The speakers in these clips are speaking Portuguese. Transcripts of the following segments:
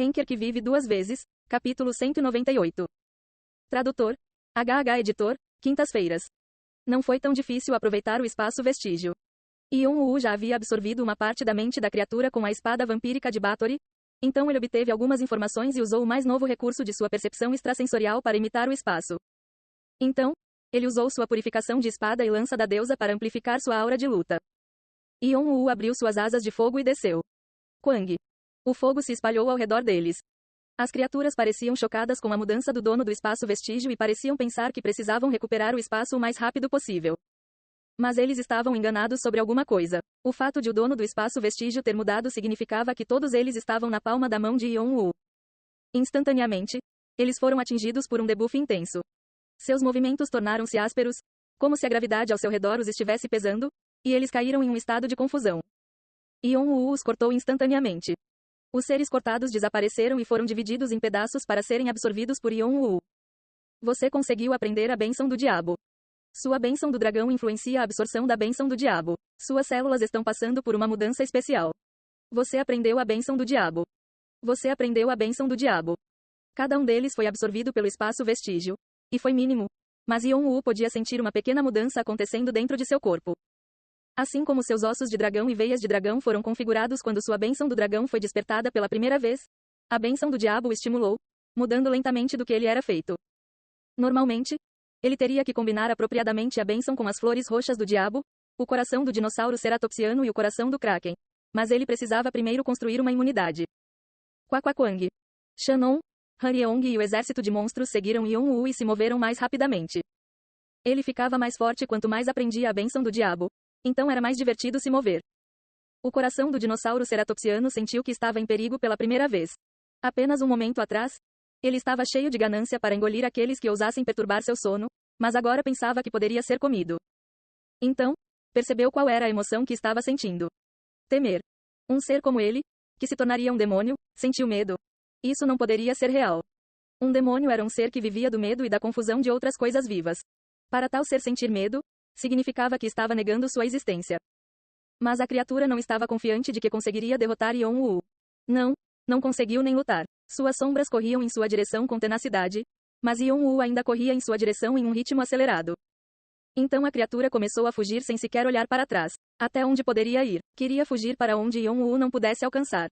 Henker que vive duas vezes, capítulo 198. Tradutor, Editor, Quintas-feiras. Não foi tão difícil aproveitar o espaço vestígio. Yon-Woo já havia absorvido uma parte da mente da criatura com a espada vampírica de Bathory, então ele obteve algumas informações e usou o mais novo recurso de sua percepção extrasensorial para imitar o espaço. Então, ele usou sua purificação de espada e lança da deusa para amplificar sua aura de luta. Yon-Woo abriu suas asas de fogo e desceu. Quang. O fogo se espalhou ao redor deles. As criaturas pareciam chocadas com a mudança do dono do espaço vestígio e pareciam pensar que precisavam recuperar o espaço o mais rápido possível. Mas eles estavam enganados sobre alguma coisa. O fato de o dono do espaço vestígio ter mudado significava que todos eles estavam na palma da mão de Yon-Woo. Instantaneamente, eles foram atingidos por um debuff intenso. Seus movimentos tornaram-se ásperos, como se a gravidade ao seu redor os estivesse pesando, e eles caíram em um estado de confusão. Yon-Woo os cortou instantaneamente. Os seres cortados desapareceram e foram divididos em pedaços para serem absorvidos por Yon-Woo. Você conseguiu aprender a bênção do diabo. Sua bênção do dragão influencia a absorção da bênção do diabo. Suas células estão passando por uma mudança especial. Você aprendeu a bênção do diabo. Você aprendeu a bênção do diabo. Cada um deles foi absorvido pelo espaço vestígio, e foi mínimo, mas Yon-Woo podia sentir uma pequena mudança acontecendo dentro de seu corpo. Assim como seus ossos de dragão e veias de dragão foram configurados quando sua bênção do dragão foi despertada pela primeira vez, a bênção do diabo o estimulou, mudando lentamente do que ele era feito. Normalmente, ele teria que combinar apropriadamente a bênção com as flores roxas do diabo, o coração do dinossauro ceratopsiano e o coração do kraken. Mas ele precisava primeiro construir uma imunidade. Quaquaquang. Shannon, Hanyeong e o exército de monstros seguiram Yon-Woo e se moveram mais rapidamente. Ele ficava mais forte quanto mais aprendia a bênção do diabo, então era mais divertido se mover. O coração do dinossauro ceratopsiano sentiu que estava em perigo pela primeira vez. Apenas um momento atrás, ele estava cheio de ganância para engolir aqueles que ousassem perturbar seu sono, mas agora pensava que poderia ser comido. Então, percebeu qual era a emoção que estava sentindo. Temer. Um ser como ele, que se tornaria um demônio, sentiu medo. Isso não poderia ser real. Um demônio era um ser que vivia do medo e da confusão de outras coisas vivas. Para tal ser sentir medo, significava que estava negando sua existência. Mas a criatura não estava confiante de que conseguiria derrotar Yon-Woo. Não conseguiu nem lutar. Suas sombras corriam em sua direção com tenacidade, mas Yon-Woo ainda corria em sua direção em um ritmo acelerado. Então a criatura começou a fugir sem sequer olhar para trás. Até onde poderia ir? Queria fugir para onde Yon-Woo não pudesse alcançar.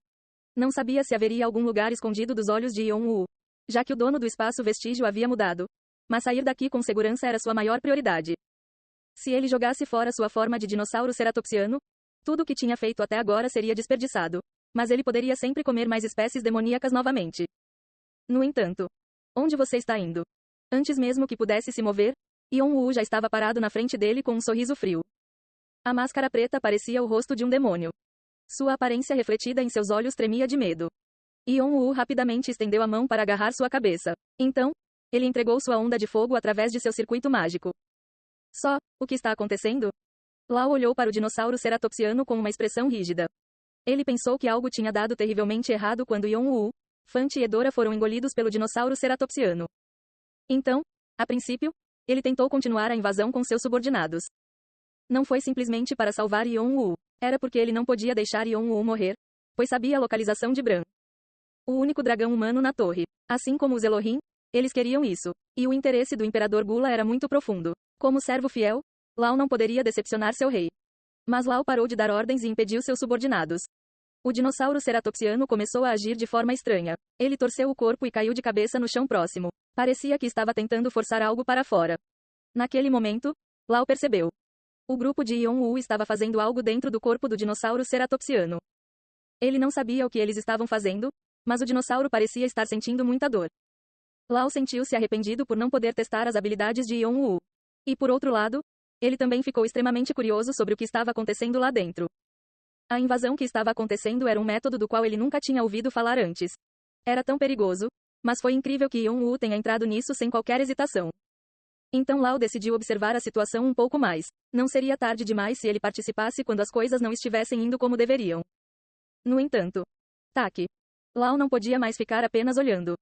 Não sabia se haveria algum lugar escondido dos olhos de Yon-Woo, já que o dono do espaço vestígio havia mudado. Mas sair daqui com segurança era sua maior prioridade. Se ele jogasse fora sua forma de dinossauro ceratopsiano, tudo o que tinha feito até agora seria desperdiçado. Mas ele poderia sempre comer mais espécies demoníacas novamente. No entanto, onde você está indo? Antes mesmo que pudesse se mover, Yon-Woo já estava parado na frente dele com um sorriso frio. A máscara preta parecia o rosto de um demônio. Sua aparência refletida em seus olhos tremia de medo. Yon-Woo rapidamente estendeu a mão para agarrar sua cabeça. Então, ele entregou sua onda de fogo através de seu circuito mágico. O que está acontecendo? Lao olhou para o dinossauro ceratopsiano com uma expressão rígida. Ele pensou que algo tinha dado terrivelmente errado quando Yon-Woo, Fante e Dora foram engolidos pelo dinossauro ceratopsiano. Então, a princípio, ele tentou continuar a invasão com seus subordinados. Não foi simplesmente para salvar Yon-Woo. Era porque ele não podia deixar Yon-Woo morrer, pois sabia a localização de Bran. O único dragão humano na torre. Assim como os Elohim, eles queriam isso. E o interesse do Imperador Gula era muito profundo. Como servo fiel, Lao não poderia decepcionar seu rei. Mas Lao parou de dar ordens e impediu seus subordinados. O dinossauro ceratopsiano começou a agir de forma estranha. Ele torceu o corpo e caiu de cabeça no chão próximo. Parecia que estava tentando forçar algo para fora. Naquele momento, Lao percebeu. O grupo de Yon-Woo estava fazendo algo dentro do corpo do dinossauro ceratopsiano. Ele não sabia o que eles estavam fazendo, mas o dinossauro parecia estar sentindo muita dor. Lao sentiu-se arrependido por não poder testar as habilidades de Yon-Woo. E por outro lado, ele também ficou extremamente curioso sobre o que estava acontecendo lá dentro. A invasão que estava acontecendo era um método do qual ele nunca tinha ouvido falar antes. Era tão perigoso, mas foi incrível que Yon-Woo tenha entrado nisso sem qualquer hesitação. Então Lao decidiu observar a situação um pouco mais. Não seria tarde demais se ele participasse quando as coisas não estivessem indo como deveriam. No entanto, Lao não podia mais ficar apenas olhando.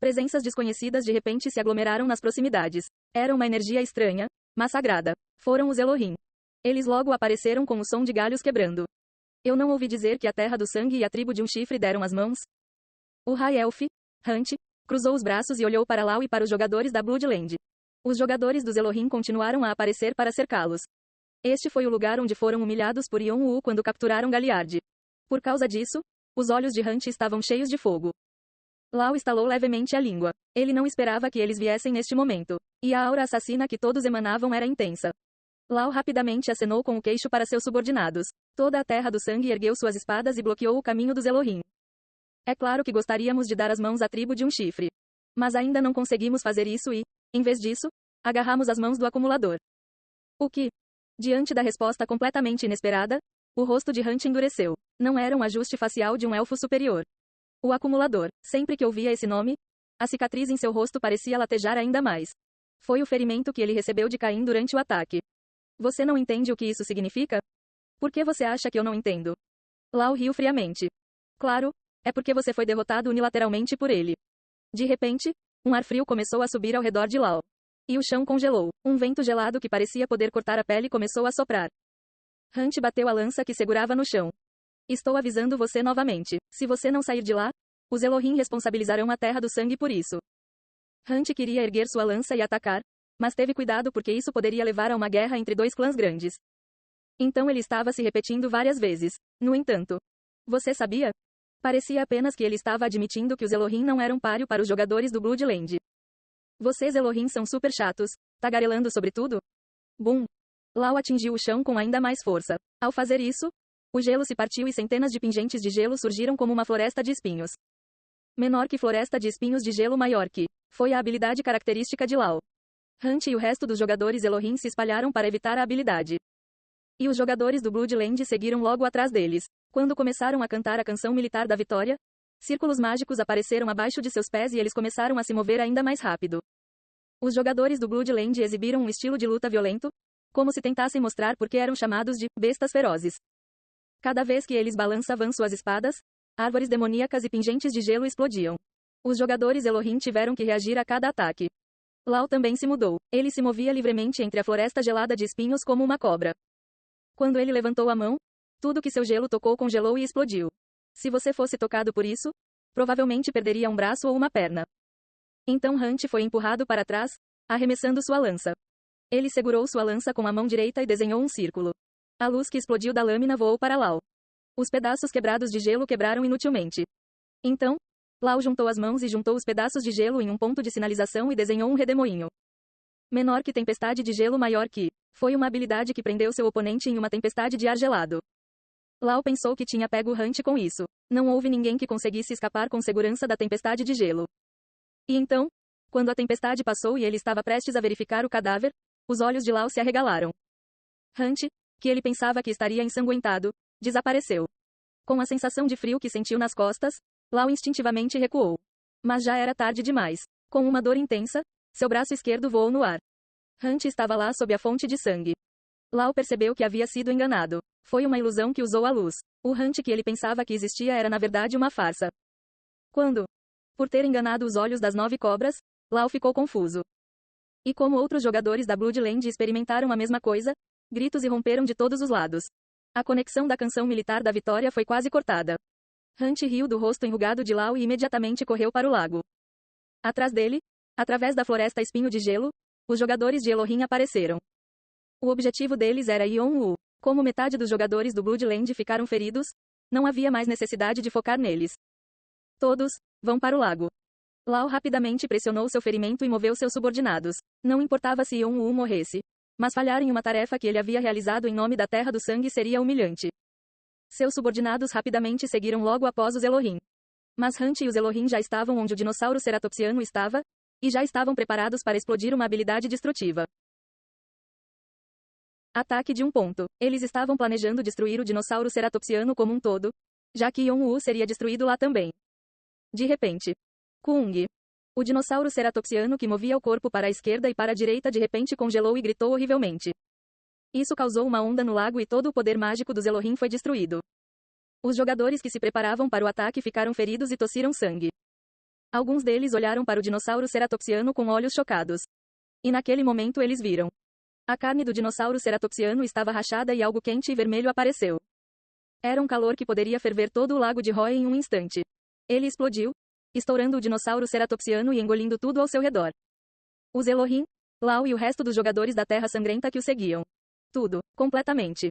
Presenças desconhecidas de repente se aglomeraram nas proximidades. Era uma energia estranha, mas sagrada. Foram os Elohim. Eles logo apareceram com o som de galhos quebrando. Eu não ouvi dizer que a Terra do Sangue e a tribo de um chifre deram as mãos? O High Elf, Hunt, cruzou os braços e olhou para Lau e para os jogadores da Bloodland. Os jogadores dos Elohim continuaram a aparecer para cercá-los. Este foi o lugar onde foram humilhados por Yon-Woo quando capturaram Galliard. Por causa disso, os olhos de Hunt estavam cheios de fogo. Lau estalou levemente a língua. Ele não esperava que eles viessem neste momento. E a aura assassina que todos emanavam era intensa. Lau rapidamente acenou com o queixo para seus subordinados. Toda a Terra do Sangue ergueu suas espadas e bloqueou o caminho dos Elohim. É claro que gostaríamos de dar as mãos à tribo de um chifre. Mas ainda não conseguimos fazer isso e, em vez disso, agarramos as mãos do acumulador. O que? Diante da resposta completamente inesperada, o rosto de Hunt endureceu. Não era um ajuste facial de um elfo superior. O acumulador. Sempre que ouvia esse nome, a cicatriz em seu rosto parecia latejar ainda mais. Foi o ferimento que ele recebeu de Caim durante o ataque. Você não entende o que isso significa? Por que você acha que eu não entendo? Lau riu friamente. Claro, é porque você foi derrotado unilateralmente por ele. De repente, um ar frio começou a subir ao redor de Lau. E o chão congelou. Um vento gelado que parecia poder cortar a pele começou a soprar. Hunt bateu a lança que segurava no chão. Estou avisando você novamente. Se você não sair de lá, os Elohim responsabilizarão a Terra do Sangue por isso. Hunt queria erguer sua lança e atacar, mas teve cuidado porque isso poderia levar a uma guerra entre dois clãs grandes. Então ele estava se repetindo várias vezes. No entanto, você sabia? Parecia apenas que ele estava admitindo que os Elohim não eram páreo para os jogadores do Bloodland. Vocês Elohim são super chatos, tagarelando sobre tudo? Bum! Lau atingiu o chão com ainda mais força. Ao fazer isso, o gelo se partiu e centenas de pingentes de gelo surgiram como uma floresta de espinhos. Menor que floresta de espinhos de gelo maior que. Foi a habilidade característica de Lau. Hunt e o resto dos jogadores Elohim se espalharam para evitar a habilidade. E os jogadores do Bloodland seguiram logo atrás deles. Quando começaram a cantar a canção militar da vitória, círculos mágicos apareceram abaixo de seus pés e eles começaram a se mover ainda mais rápido. Os jogadores do Bloodland exibiram um estilo de luta violento, como se tentassem mostrar por que eram chamados de bestas ferozes. Cada vez que eles balançavam suas espadas, árvores demoníacas e pingentes de gelo explodiam. Os jogadores Elohim tiveram que reagir a cada ataque. Lau também se mudou. Ele se movia livremente entre a floresta gelada de espinhos como uma cobra. Quando ele levantou a mão, tudo que seu gelo tocou congelou e explodiu. Se você fosse tocado por isso, provavelmente perderia um braço ou uma perna. Então Hunt foi empurrado para trás, arremessando sua lança. Ele segurou sua lança com a mão direita e desenhou um círculo. A luz que explodiu da lâmina voou para Lau. Os pedaços quebrados de gelo quebraram inutilmente. Então, Lau juntou as mãos e juntou os pedaços de gelo em um ponto de sinalização e desenhou um redemoinho. Menor que tempestade de gelo maior que. Foi uma habilidade que prendeu seu oponente em uma tempestade de ar gelado. Lau pensou que tinha pego Hunt com isso. Não houve ninguém que conseguisse escapar com segurança da tempestade de gelo. E então, quando a tempestade passou e ele estava prestes a verificar o cadáver, os olhos de Lau se arregalaram. Hunt, que ele pensava que estaria ensanguentado, desapareceu. Com a sensação de frio que sentiu nas costas, Lau instintivamente recuou. Mas já era tarde demais. Com uma dor intensa, seu braço esquerdo voou no ar. Hunt estava lá sob a fonte de sangue. Lau percebeu que havia sido enganado. Foi uma ilusão que usou a luz. O Hunt que ele pensava que existia era na verdade uma farsa. Quando? Por ter enganado os olhos das 9 cobras, Lau ficou confuso. E como outros jogadores da Bloodland experimentaram a mesma coisa, gritos irromperam de todos os lados. A conexão da canção militar da vitória foi quase cortada. Hunt riu do rosto enrugado de Lau e imediatamente correu para o lago. Atrás dele, através da floresta espinho de gelo, os jogadores de Elohim apareceram. O objetivo deles era Yon-Woo. Como metade dos jogadores do Bloodland ficaram feridos, não havia mais necessidade de focar neles. Todos, vão para o lago. Lau rapidamente pressionou seu ferimento e moveu seus subordinados. Não importava se Yon-Woo morresse. Mas falhar em uma tarefa que ele havia realizado em nome da Terra do Sangue seria humilhante. Seus subordinados rapidamente seguiram logo após os Elohim. Mas Hunt e os Elohim já estavam onde o dinossauro ceratopsiano estava, e já estavam preparados para explodir uma habilidade destrutiva. Ataque de um ponto. Eles estavam planejando destruir o dinossauro ceratopsiano como um todo, já que Yon-Woo seria destruído lá também. De repente, Kung. O dinossauro ceratopsiano que movia o corpo para a esquerda e para a direita de repente congelou e gritou horrivelmente. Isso causou uma onda no lago e todo o poder mágico dos Elohim foi destruído. Os jogadores que se preparavam para o ataque ficaram feridos e tossiram sangue. Alguns deles olharam para o dinossauro ceratopsiano com olhos chocados. E naquele momento eles viram. A carne do dinossauro ceratopsiano estava rachada e algo quente e vermelho apareceu. Era um calor que poderia ferver todo o lago de Roy em um instante. Ele explodiu, estourando o dinossauro ceratopsiano e engolindo tudo ao seu redor. Os Elohim, Lau e o resto dos jogadores da Terra Sangrenta que o seguiam. Tudo, completamente.